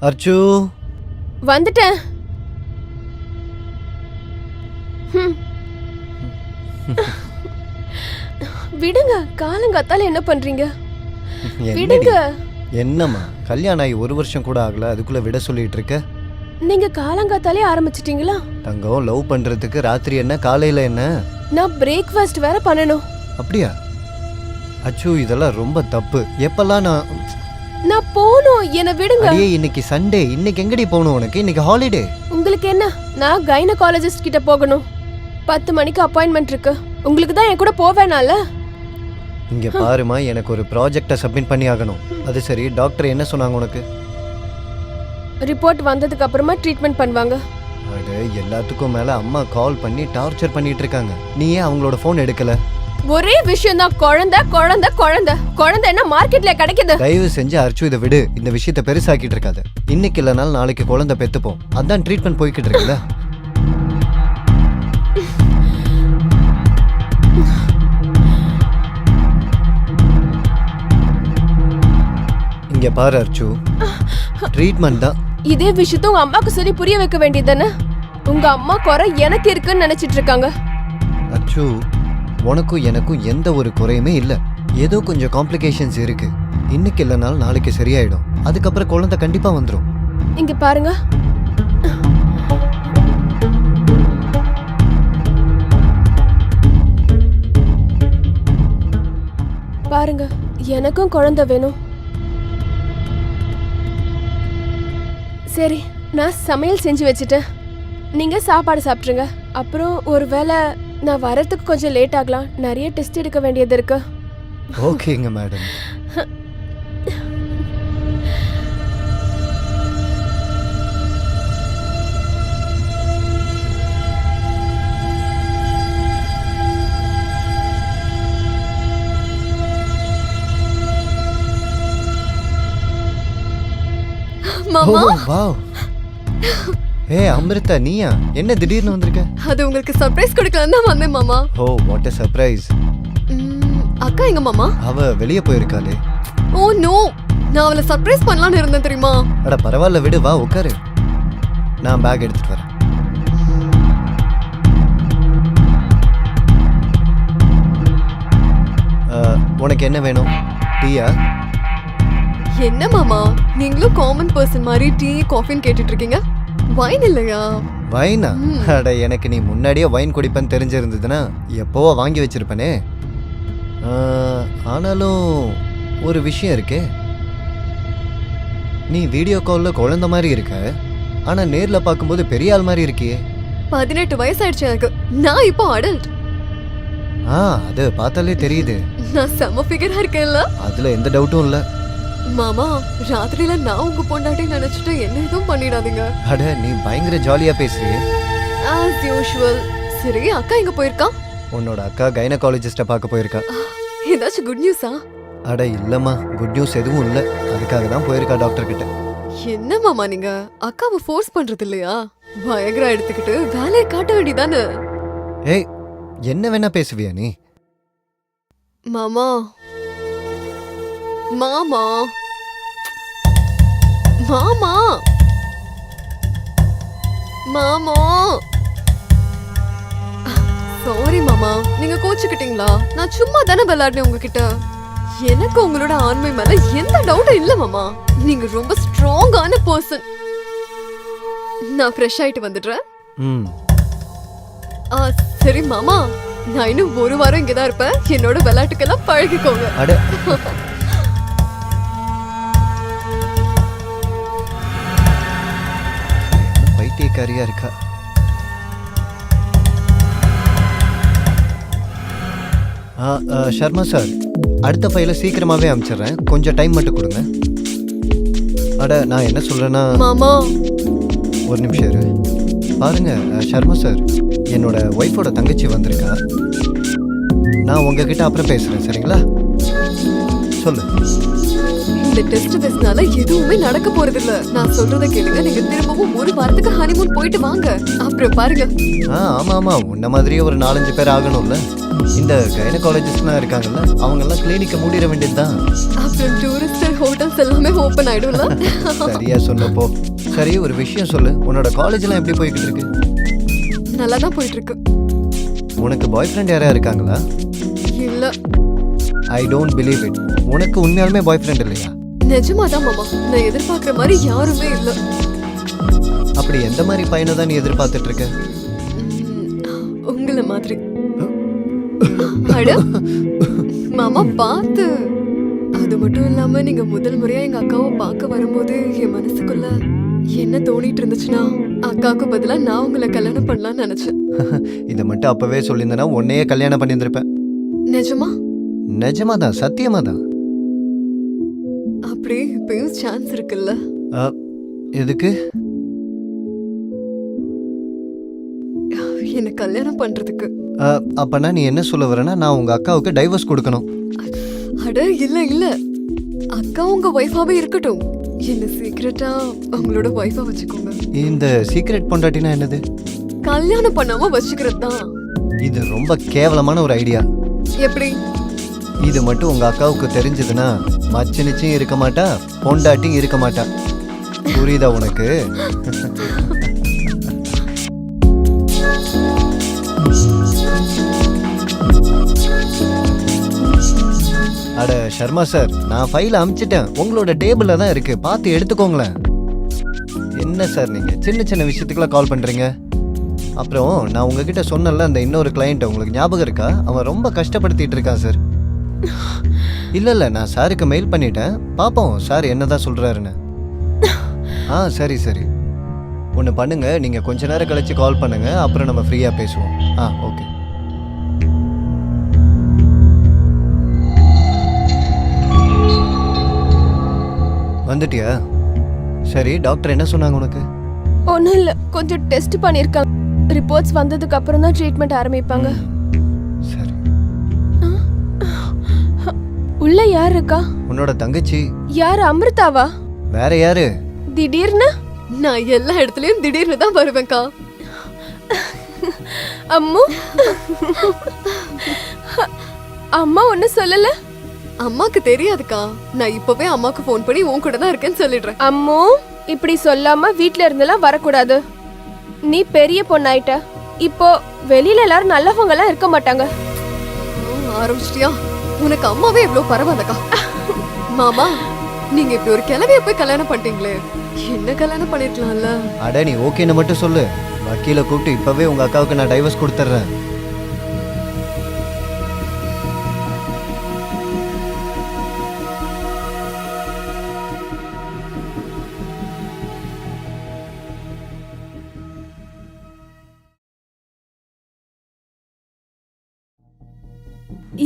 அர்ச்சு வந்துட்டேன். விடுங்க, காலங்காத்தால என்ன பண்றீங்க? விடுங்க. என்னம்மா கல்யாணம் ஆகி 1 வருஷம் கூட ஆகல, அதுக்குள்ள விட சொல்லிட்டு இருக்க? நீங்க காலங்காத்தாலே ஆரம்பிச்சிட்டீங்களா? தங்கம், லவ் பண்றதுக்கு ராத்திரி என்ன காலையில என்ன? நான் பிரேக்ஃபாஸ்ட் வேற பண்ணணும். அப்படியா? அச்சு, இதெல்லாம் ரொம்ப தப்பு. எப்பெல்லாம் நான் போணும், என்ன விடுங்க. அடியே, இன்னைக்கு சண்டே, இன்னைக்கு எங்கடி போகணும் உனக்கு? இன்னைக்கு ஹாலிடே. உங்களுக்கு என்ன? நான் கைனகாலஜிஸ்ட் கிட்ட போகணும். 10 மணிக்கு அப்பாயின்மெண்ட் இருக்கு. உங்களுக்கு தான் என் கூட போவேனால. இங்க பாருமா, எனக்கு ஒரு ப்ராஜெக்டை சப்மிட் பண்ணி ஆகணும். அது சரி, டாக்டர் என்ன சொன்னாங்க உனக்கு? ரிப்போர்ட் வந்ததுக்கு அப்புறமா ட்ரீட்மெண்ட் பண்ணுவாங்க. அட, எல்லாத்துக்கும் மேல அம்மா கால் பண்ணி டார்ச்சர் பண்ணிட்டு இருக்காங்க. நீ ஏன் அவங்களோட ஃபோன் எடுக்கல? ஒரே விஷயம் தான், குழந்தை குழந்தை குழந்தை குழந்தை என்ன மார்க்கெட்ல கிடைக்குது? தயவு செஞ்சு அர்ச்சு, இதை விடு. இந்த விஷயத்தை பெருசாக்கிட்டு இருக்காது. இன்னைக்கு இல்லைனாலும் நாளைக்கு குழந்தை பெத்துப்போம். அதான் ட்ரீட்மெண்ட் போய்கிட்டு இருக்குல்ல. இங்க பாரு அர்ச்சு, ட்ரீட்மெண்ட் தான். இதே விஷயத்த உங்க அம்மாக்கு சொல்லி புரிய வைக்க வேண்டியதானே? உங்க அம்மா குறை எனக்கு இருக்குன்னு நினைச்சிட்டு இருக்காங்க. அர்ச்சு, உனக்கும் எனக்கும் எந்த ஒரு குறையுமே இல்ல. ஏதோ கொஞ்சம் காம்ப்ளிகேஷன்ஸ் இருக்கு. இன்னைக்கு இல்லைனாலும் நாளைக்கு சரியாயிடும். அதுக்கப்புறம் குழந்தை கண்டிப்பா வந்துடும். இங்க பாருங்க, பாருங்க, எனக்கும் குழந்தை வேணும். சரி, நான் சமையல் செஞ்சு வச்சுட்டேன். நீங்க சாப்பாடு சாப்பிட்ருங்க. அப்புறம் ஒருவேளை நான் வரதுக்கு கொஞ்சம் லேட் ஆகலாம். நிறைய டெஸ்ட் எடுக்க வேண்டியது இருக்கு. ஓகேங்க மேடம். மாமா, வாவ். ஏய் அமிர்தா, நீயா? என்ன திடீர்னு வந்திருக்க? அது உங்களுக்கு சர்ப்ரைஸ் கொடுக்கலாம் தான் வந்தேன் மாமா. ஓ, வாட் a சர்ப்ரைஸ். அக்கா எங்க மாமா? அவ வெளிய போயிருக்காளே. ஓ நோ, நான் அவளை சர்ப்ரைஸ் பண்ணலாம்னு இருந்தேன் தெரியுமா? அட பரவாயில்ல, விடு, வா உட்காரு. நான் பேக் எடுத்துட்டு வரேன். உனக்கு என்ன வேணும்? டீயா? என்ன மாமா, நீங்களும் காமன் பர்சன் மாதிரி டீ காஃபின்னு கேட்டுட்டு இருக்கீங்க. வைன் இல்லையா? வைனா? அட, எனக்கு நீ முன்னாடியே வைன் குடிப்பேன்னு தெரிஞ்சிருந்ததுன்னா எப்போவோ வாங்கி வச்சிருப்பேனே. ஆனாலும் ஒரு விஷயம் இருக்கே. நீ வீடியோ காலில் குழந்தை மாதிரி இருக்க, ஆனா நேர்ல பார்க்கும்போது பெரிய ஆள் மாதிரி இருக்கியே. 18 வயசாயிடுச்சு எனக்கு. நான் இப்போ அடல்ட். அது பார்த்தாலே தெரியுது. நான் செம ஃபிகரா இருக்கேன்ல? அதுல எந்த டவுட்டும் இல்ல. மாமா, ராத்திரியில நான் உங்க பொண்டாட்டி நினைச்சிட்டு என்ன எதுவும் பண்ணிடாதீங்க. அட, நீ பயங்கர ஜாலியா பேசுறியே. As usual. சரி, அக்கா எங்க போயிருக்கா? உன்னோட அக்கா கைனகாலஜிஸ்ட பார்க்க போயிருக்கா. ஏதாச்சும் குட் நியூஸா? அட இல்லம்மா, குட் நியூஸ் எதுவும் இல்ல. அதுக்காக தான் போயிருக்கா டாக்டர் கிட்ட. என்ன மாமா நீங்க அக்காவை ஃபோர்ஸ் பண்றது இல்லையா? பயங்கர எடுத்துக்கிட்டு வேலையை காட்ட வேண்டியதானே? ஏய், என்ன வேணா பேசுவியா நீ? மாமா மாமா மாமா மாமா சாரி மாமா, நீங்க கோச்சுக்கிட்டீங்களா? நான் சும்மா தானே விளையாடினேன் உங்ககிட்ட. எனக்கு உங்களோட ஆண்மை மேல எந்த டவுட்டும் இல்ல மாமா. நீங்க ரொம்ப ஸ்ட்ராங்கான பர்சன். நான் ஃப்ரெஷ் ஆயிட்டு வந்துடுறேன். சரி மாமா, நான் இன்னும் 1 வாரம் இங்கதான் இருப்பேன். என்னோட விளையாட்டுக்கெல்லாம் பழகிக்கோங்க. அட, பைத்தியக்காரியா இருக்கா. ஷர்மா சார், அடுத்த ஃபைலை சீக்கிரமாவே அனுப்பிச்சிடுறேன். கொஞ்சம் டைம் மட்டும் கொடுங்க. அட, நான் என்ன சொல்றேன்னா மாமா, ஒரு நிமிஷம் இரு. பாருங்க ஷர்மா சார், என்னோட ஒய்ஃபோட தங்கச்சி வந்திருக்கா. நான் உங்ககிட்ட அப்புறம் பேசுறேன், சரிங்களா? சொல்லு. இந்த டெஸ்ட் பேசினால எதுவுமே நடக்க போறது இல்ல. நான் சொல்றத கேளுங்க. நீங்க திரும்பவும் 1 வாரத்துக்கு ஹனிமூன் போயிட்டு வாங்க. அப்புறம் பாருங்க. ஆமா ஆமா, உன்ன மாதிரியே ஒரு 4-5 பேர் ஆகணும்ல. இந்த கைனகாலஜிஸ்ட்லாம் இருக்காங்கல்ல, அவங்க எல்லாம் கிளினிக்க மூடிட வேண்டியதுதான். அப்புறம் டூரிஸ்ட் ஹோட்டல் டோர்ஸ் எல்லாமே ஓபன் ஆயிடும்ல. சரியா சொன்னப்போ. சரி ஒரு விஷயம் சொல்லு, உன்னோட காலேஜ்லாம் எப்படி போய்கிட்டு இருக்கு? நல்லா தான் போயிட்டு இருக்கு. உனக்கு பாய் ஃப்ரெண்ட் யாரா இருக்காங்களா? இல்ல. I don't believe it. உனக்கு உண்மையாலுமே பாய் ஃப்ரெண்ட் இல்லையா? நிஜமாதான் மாமா, நான் எதிர்பார்க்குற மாதிரி யாருமே இல்ல. அப்படி எந்த மாதிரி பையனை தான் நீ எதிர்பார்த்துட்டு இருக்க? உங்கள மாதிரி. அட மாமா பார்த்து. அது மட்டும் இல்லாம நீங்க முதல் முறையா எங்க அக்காவை பார்க்க வரும்போது என் மனசுக்குள்ள என்ன தோணிட்டு இருந்துச்சுன்னா, அக்காவுக்கு பதிலா நான் உங்களை கல்யாணம் பண்ணலாம்னு நினைச்சேன். இதை மட்டும் அப்பவே சொல்லியிருந்தேன்னா உன்னையே கல்யாணம் பண்ணியிருந்திருப்பேன். நிஜமா? நிஜமாதான், சத்தியமாதான். அப்படியே இப்பயும் சான்ஸ் இருக்குல்ல? எதுக்கு? என்ன கல்யாணம் பண்றதுக்கு. அப்பனா நீ என்ன சொல்ல வரேன்னா நான் உங்க அக்காவுக்கு டைவர்ஸ் கொடுக்கணும்? அட இல்ல இல்ல, அக்கா உங்க ஒய்ஃபாவே இருக்கட்டும், என்ன சீக்கிரட்டா உங்களோட ஒய்ஃபா வச்சுக்கோங்க. இந்த சீக்ரெட் பொண்டாட்டினா என்னது? கல்யாணம் பண்ணாம வச்சுக்கிறது தான். இது ரொம்ப கேவலமான ஒரு ஐடியா. எப்படி? இது மட்டும் உங்க அக்காவுக்கு தெரிஞ்சதுன்னா மச்சனிச்சும் இருக்க மாட்டா, பொண்டாட்டியும் இருக்க மாட்டா. புரியுதா உனக்கு? அட சர்மா சார், நான் ஃபைல் அனுப்பிச்சிட்டேன், உங்களோட டேபிள்ல தான் இருக்கு, பார்த்து எடுத்துக்கோங்களேன். என்ன சார் நீங்க சின்ன சின்ன விஷயத்துக்குலாம் கால் பண்றீங்க? அப்புறம் நான் உங்ககிட்ட சொன்னல அந்த இன்னொரு கிளையண்ட், உங்களுக்கு ஞாபகம் இருக்கா? அவன் ரொம்ப கஷ்டப்படுத்திட்டு இருக்கான் சார். இல்ல நான் சாருக்கு மெயில் பண்ணிட்டேன், பாப்போம் சார் என்னதான் சொல்றாருன்னு. சரி சரி, ஒன்று பண்ணுங்க, நீங்க கொஞ்ச நேரம் கழிச்சு கால் பண்ணுங்க, அப்புறம் நம்ம ஃப்ரீயா பேசுவோம். ஓகே. வந்துட்டியா? சரி, டாக்டர் என்ன சொன்னாங்க உனக்கு? ஒன்றும் இல்லை, கொஞ்சம் டெஸ்ட் பண்ணியிருக்காங்க. ரிப்போர்ட்ஸ் வந்ததுக்கு அப்புறம் தான் ட்ரீட்மெண்ட் ஆரம்பிப்பாங்க. சரி. உள்ள யார் இருக்கா? உன்னோட தங்கச்சி. யாரு? அமிர்தாவா? வேற யாரு? திடீர்னு? நான் எல்லா இடத்துலயும் திடீர்னு தான் வருவேன்க்கா. அம்மு, அம்மா ஒன்னும் சொல்லல? அம்மாக்கு தெரியாதுக்கா, நான் இப்பவே அம்மாக்கு ஃபோன் பண்ணி உன் கூட தான் இருக்கேன்னு சொல்லிடுறேன். அம்மு, இப்படி சொல்லாம வீட்ல இருந்தெல்லாம் வரக்கூடாது. நீ பெரிய பொண்ணாயிட்ட, இப்போ வெளியில எல்லாரும் நல்லவங்க எல்லாம் இருக்க மாட்டாங்க. ஆரம்பிச்சிட்டியா? உனக்கு அம்மாவே எவ்வளவு பரவாயில்லக்கா. மாமா, நீங்க இப்படி ஒரு கிழவிய போய் கல்யாணம் பண்ணிட்டீங்களே, என்ன கல்யாணம் பண்ணிருக்கலாம்ல? அட நீ ஓகேன்னு மட்டும் சொல்லு, வக்கீல கூப்பிட்டு இப்பவே உங்க அக்காவுக்கு நான் டைவர்ஸ் கொடுத்துட்றேன்.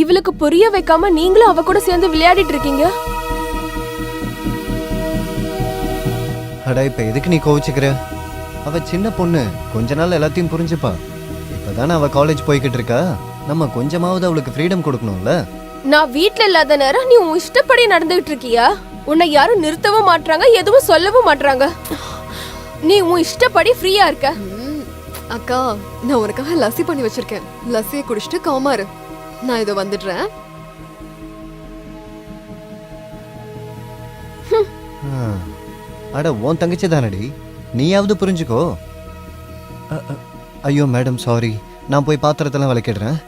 இவளுக்கு புரிய வைக்காம நீங்களும் அவ கூட சேர்ந்து விளையாடிட்டு இருக்கீங்க. அடா இப்ப எதுக்கு நீ கோவிச்சுக்கிற? அவ சின்ன பொண்ணு, கொஞ்ச நாள் எல்லாத்தையும் புரிஞ்சுப்பா. இப்பதானே அவ காலேஜ் போய்கிட்டு இருக்கா, நம்ம கொஞ்சமாவது அவளுக்கு ஃப்ரீடம் கொடுக்கணும்ல. நான் வீட்ல இல்லாத நேரம் நீ உன் இஷ்டப்படி நடந்துகிட்டு இருக்கியா? உன்னை யாரும் நிறுத்தவும் மாட்றாங்க, எதுவும் சொல்லவும் மாட்றாங்க. நீ உன் இஷ்டப்படி ஃப்ரீயா இருக்க. அக்கா, நான் உனக்காக லஸ்ஸி பண்ணி வச்சிருக்கேன், லஸ்ஸியை குடிச்சிட்டு காமாரு. நான் இதோ வந்துடுறேன். அட உன் தங்கச்சி தானடி, நீயாவது புரிஞ்சுக்கோ. ஐயோ மேடம் சாரி, நான் போய் பாத்திரத்தெல்லாம் விளக்கிடுறேன்.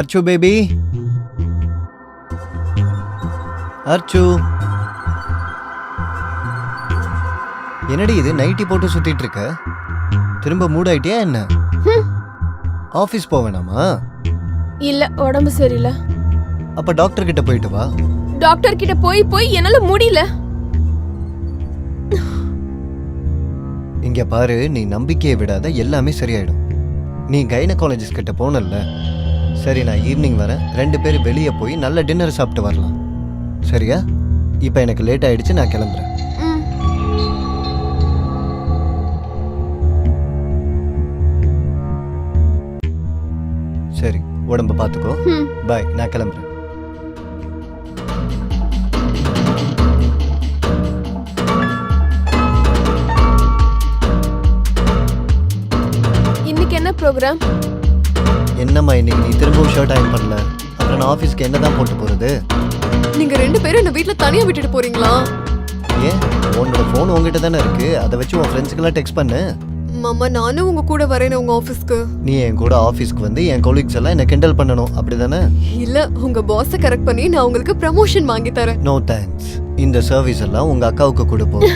அர்ச்சு பேபி, அர்ச்சு. என்னடி இது நைட்டி போட்டு சுத்திட்டு இருக்க? திரும்ப மூட் ஆயிட்டியா என்ன? ஆபீஸ் போவேனாமா? இல்ல, உடம்பு சரியில்லை. அப்ப டாக்டர் கிட்ட போயிட்டு வா. டாக்டர் கிட்ட போய் என்னால முடியல. இங்க பாரு, நீ நம்பிக்கையை விடாத, எல்லாமே சரியாயிடும். நீ கைனகாலஜிஸ்ட் கிட்ட போனல்ல? சரி, நான் ஈவினிங் வரேன், 2 பேரும் வெளியே போய் நல்ல டின்னர் சாப்பிட்டு வரலாம். சரியா? இப்போ எனக்கு லேட் ஆயிடுச்சு, நான் கிளம்புறேன். சரி, உடம்ப பார்த்துக்கோ. பாய், நான் கிளம்புறேன். இன்னைக்கு என்ன ப்ரோக்ராம்? என்னம்மா இன்னைக்கு நீ திரும்பவும் ஷர்ட் அயன் பண்ணல? அப்புறம் நான் ஆஃபீஸ்க்கு என்ன தான் போட்டு போகிறது? நீங்க 2 பேரும் என்ன வீட்ல தனியா விட்டுட்டு போறீங்களா? ஏன் உன்னோட ஃபோன் உங்ககிட்ட தானே இருக்கு, அதை வச்சு உன் ஃப்ரெண்ட்ஸுக்கெல்லாம் டெக்ஸ்ட் பண்ணு. மாமா நானும் உங்க கூட வரேனே உங்க ஆபீஸ்க்கு. நீ என் கூட ஆஃபீஸ்க்கு வந்து என் கொலீக்ஸ் எல்லாம் என்ன கிண்டல் பண்ணணும், அப்படிதானே? இல்ல உங்க பாஸை கரெக்ட் பண்ணி நான் உங்களுக்கு ப்ரமோஷன் வாங்கி தரேன். No thanks. இந்த சர்வீஸ் எல்லாம் உங்க அக்காவுக்கு கொடுப்போம்.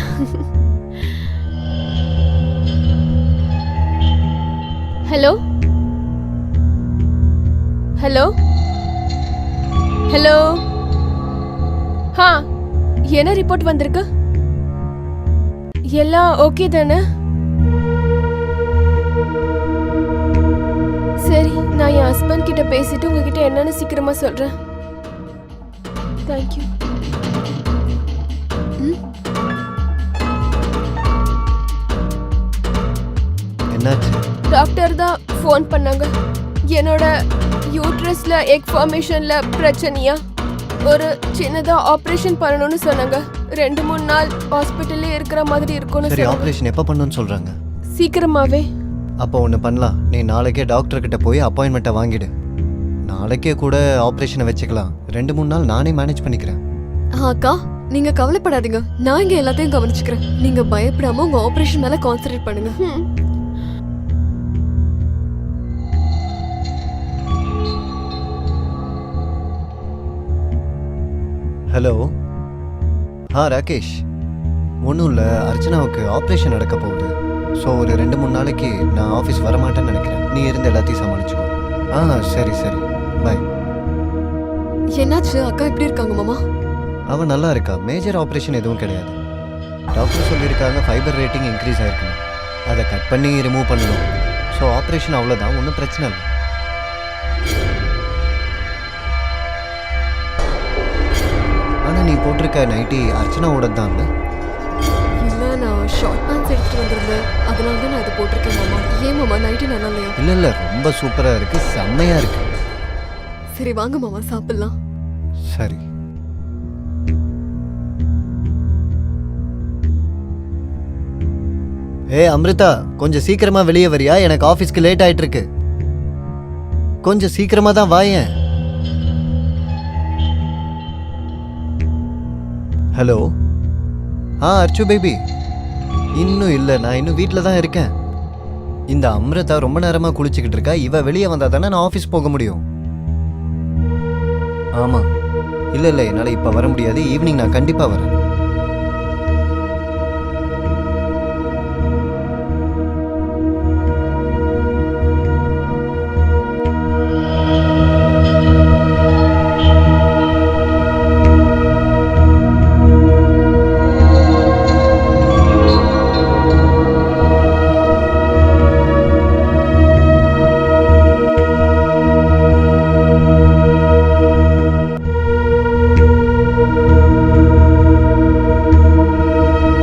Hello hello hello. ஹா, என்ன ரிப்போர்ட் வந்திருக்கு? எல்லாம் ஓகே தானே? சரி, நான் என் ஹஸ்பண்ட் கிட்ட பேசிட்டு உங்ககிட்ட என்னன்னு சீக்கிரமா சொல்றேன். தேங்க்யூ. என்னாச்சு? டாக்டர் தான் ஃபோன் பண்ணாங்க. என்னோட யூட்ரஸ்ல எக் ஃபார்மேஷன்ல பிரச்சனையா, ஒரு சின்னதா ஆபரேஷன் பண்ணணும்னு சொன்னாங்க. 2-3 நாள் ஹாஸ்பிட்டல்லே இருக்கிற மாதிரி இருக்கும்னு சரி, சொன்னாங்க. ஆப்ரேஷன் எப்போ பண்ணணும்னு சொல்றாங்க? சீக்கிரமாவே. அப்போ ஒன்று பண்ணலாம், நீ நாளைக்கே டாக்டர் கிட்ட போய் அப்பாயின்மெண்ட்டை வாங்கிடு. நாளைக்கே கூட ஆப்ரேஷனை வச்சுக்கலாம். 2-3 நாள் நானே மேனேஜ் பண்ணிக்கிறேன். அக்கா நீங்க கவலைப்படாதீங்க, நான் இங்க எல்லாத்தையும் கவனிச்சுக்கிறேன். நீங்க பயப்படாம உங்க ஆபரேஷன் மேல கான்சென்ட்ரேட் பண்ணுங்க. ஹலோ. ராகேஷ், ஒன்றும் இல்லை, அர்ச்சனாவுக்கு ஆப்ரேஷன் நடக்க போகுது. ஸோ ஒரு 2-3 நாளைக்கு நான் ஆஃபீஸ் வரமாட்டேன்னு நினைக்கிறேன். நீ இருந்து எல்லாத்தையும் சமாளிச்சுக்கோ. சரி சரி, பாய். என்னாச்சு அக்கா எப்படி இருக்காங்க மாமா? அவன் நல்லா இருக்கா, மேஜர் ஆப்ரேஷன் எதுவும் கிடையாது. டாக்டர் சொல்லியிருக்காங்க ஃபைபர் ரேட்டிங் இன்க்ரீஸ் ஆயிருக்கணும், அதை கட் பண்ணி ரிமூவ் பண்ணணும். ஸோ ஆப்ரேஷன் அவ்வளோதான், ஒன்றும் பிரச்சனை இல்லை. ஆனால் நீ போட்டிருக்க நைட்டி அர்ச்சனாவோட தான் இல்லை? இல்ல நான் ஷார்ட் பேண்ட்ஸ் எடுத்துட்டு வந்திருந்தேன், அதனால தான் நான் இதை போட்டிருக்கேன் மாமா. ஏன் மாமா நைட்டு நல்லா இல்லையா? இல்லை இல்லை, ரொம்ப சூப்பராக இருக்கு, செம்மையாக இருக்கு. சரி வாங்க மாமா சாப்பிடலாம். சரி. அமிர்தா, கொஞ்சம் சீக்கிரமா வெளியே வரியா? எனக்கு ஆஃபீஸ்க்கு லேட் ஆயிட்டு இருக்கு. கொஞ்சம் சீக்கிரமா தான் வாயேன். ஹலோ. அர்ச்சு பேபி, இன்னும் இல்லை, நான் இன்னும் வீட்டில் தான் இருக்கேன். இந்த அமிர்தா ரொம்ப நேரமா குளிச்சுக்கிட்டு இருக்கா, இவ வெளியே வந்தா தானே நான் ஆஃபீஸ் போக முடியும். ஆமாம். இல்லை இல்லை, என்னால் இப்போ வர முடியாது, ஈவினிங் நான் கண்டிப்பாக வரேன்.